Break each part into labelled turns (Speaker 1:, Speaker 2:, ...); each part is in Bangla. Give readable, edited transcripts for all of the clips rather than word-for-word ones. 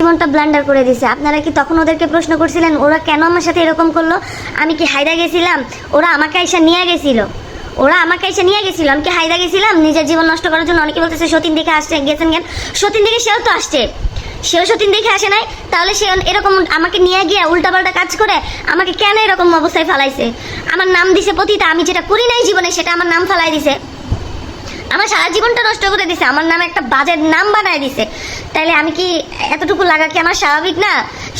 Speaker 1: জীবনটা ব্লান্ডার করে দিছে। আপনারা কি তখন ওদেরকে প্রশ্ন করছিলেন ওরা কেন আমার সাথে এরকম করলো? আমি কি হাইদা গেছিলাম? ওরা আমাকে আইসা নিয়ে গেছিল, আমি কি হাইদা গেছিলাম নিজের জীবন নষ্ট করার জন্য? অনেকে বলতেছে সতীন দেখে আসছে, গেছেন কেন? সতীন দেখে সেও তো আসছে, সেও সতীন দেখে আসে নাই, তাহলে সে এরকম আমাকে নিয়ে গিয়ে উল্টাপাল্টা কাজ করে আমাকে কেন এরকম অবস্থায় ফালাইছে? আমার নাম দিছে পতিতা, আমি যেটা করি নাই জীবনে সেটা আমার নাম ফালাই দিছে, আমার সারা জীবনটা নষ্ট করে দিছে, আমার নামে একটা বাজের নাম বানায় দিছে। তাইলে আমি কি এতটুকু লাগা কি আমার স্বাভাবিক না?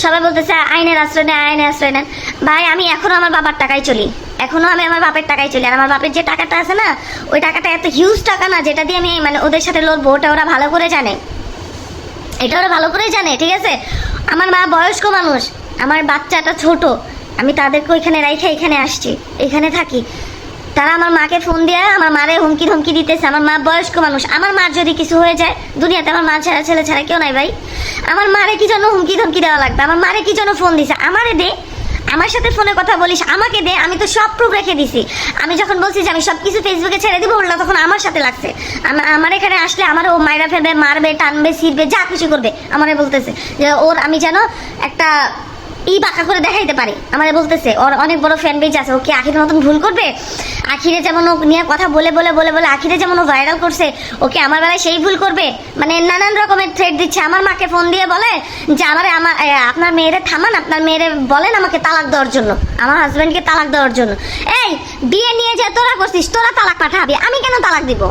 Speaker 1: সবাই বলতেছে আইনের আশ্রয় নেন, আইনের আশ্রয় নেন। ভাই আমি এখনো আমার বাবার টাকায় চলি, এখনো আমি আমার বাপের টাকায় চলি। আর আমার বাপের যে টাকাটা আছে না, ওই টাকাটা এত হিউজ টাকা না যেটা দিয়ে আমি মানে ওদের সাথে লড়বো, ওটা ওরা ভালো করে জানে, এটা ওরা ভালো করেই জানে, ঠিক আছে? আমার মা বয়স্ক মানুষ, আমার বাচ্চাটা ছোট, আমি তাদেরকে ওইখানে রাইখে এখানে আসছি, এখানে থাকি। তারা আমার মাকে ফোন দিয়ে আমার মারে হুমকি ধমকি দিতেছে। আমার মা বয়স্ক মানুষ, আমার মার যদি কিছু হয়ে যায় দুনিয়াতে আমার মা ছাড়া ছেলে ছাড়া কেউ নাই ভাই। আমার মারে কি জন্য হুমকি ধমকি দেওয়া লাগবে? আমার মারে কি জন্য ফোন দিছে? আমারে দে, আমার সাথে ফোনে কথা বলিস, আমাকে দে, আমি তো সব প্রুফ রেখে দিছি। আমি যখন বলছি যে আমি সব কিছু ফেসবুকে ছেড়ে দিব, ওটা তখন আমার সাথে লাগছে। আমার এখানে আসলে আমার ও মাইরা ফেলবে, মারবে, টানবে, ছিড়বে, যা কিছু করবে। আমারে বলতেছে যে ওর আমি যেন একটা বাঁকা করে দেখাইতে পারি, আমারে বলতেছে ওর অনেক বড় ফ্যান পেজ আছে, ও কি আখিরের মতন ভুল করবে? আখিরে যেমন ও নিয়ে কথা বলে বলে বলে বলে আখিরে যেমন ও ভাইরাল করছে, ওকে আমার বেলায় সেই ভুল করবে? মানে নানান রকমের থ্রেট দিচ্ছে। আমার মাকে ফোন দিয়ে বলে যে আপনার মেয়েরে থামান, আপনার মেয়েরে বলেন আমাকে তালাক দেওয়ার জন্য, আমার হাজব্যান্ডকে তালাক দেওয়ার জন্য। এই বিয়ে নিয়ে যে তোরা করছিস, তোরা তালাক পাঠাবি, আমি কেন তালাক দিব?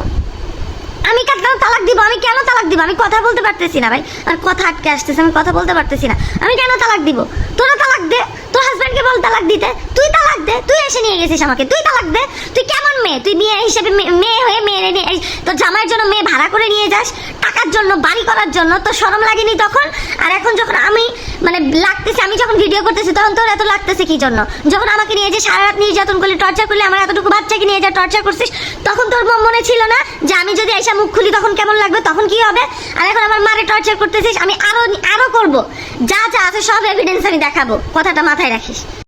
Speaker 1: আমি কেন তালাক দিব? আমি কেন তালাক দিব? আমি কথা বলতে পারতেছি না ভাই, আর কথা আটকে আসতেছে, আমি কথা বলতে পারতেছি না। আমি কেন তালাক দিব? তোরা তালাক দে, তোর হাজব্যান্ডকে বল তালাক দিতে, তুই তালাক দে, তুই এসে নিয়ে গেছিস আমাকে, তুই তালাক দে। তুই কেমন মেয়ে? তুই মেয়ে হিসেবে মেয়ে হয়ে মেয়ে নিয়ে তোর জামাইয়ের জন্য মেয়ে ভাড়া করে নিয়ে যাস, টাকার জন্য, বাড়ি করার জন্য, তোর শরম লাগেনি তখন? আর এখন যখন আমি মানে লাগতেছে, আমি যখন ভিডিও করতেছি তখন তোর এত লাগতেছে কি জন্য? যখন আমাকে নিয়ে যে সারা রাত নির্যাতন করলি, টর্চার করলি, আমার এতটুকু বাচ্চাকে নিয়ে যা টর্চার করছিস, তখন তোর মনে ছিল না যে আমি যদি এসে মুখ খুলি তখন কেমন লাগবে, তখন কি হবে? আর এখন আমার মারে টর্চার করতেছিস, আমি আরো করব, যা যা আছে সব এভিডেন্স আমি দেখাবো, কথাটা মাথায় রাখিস।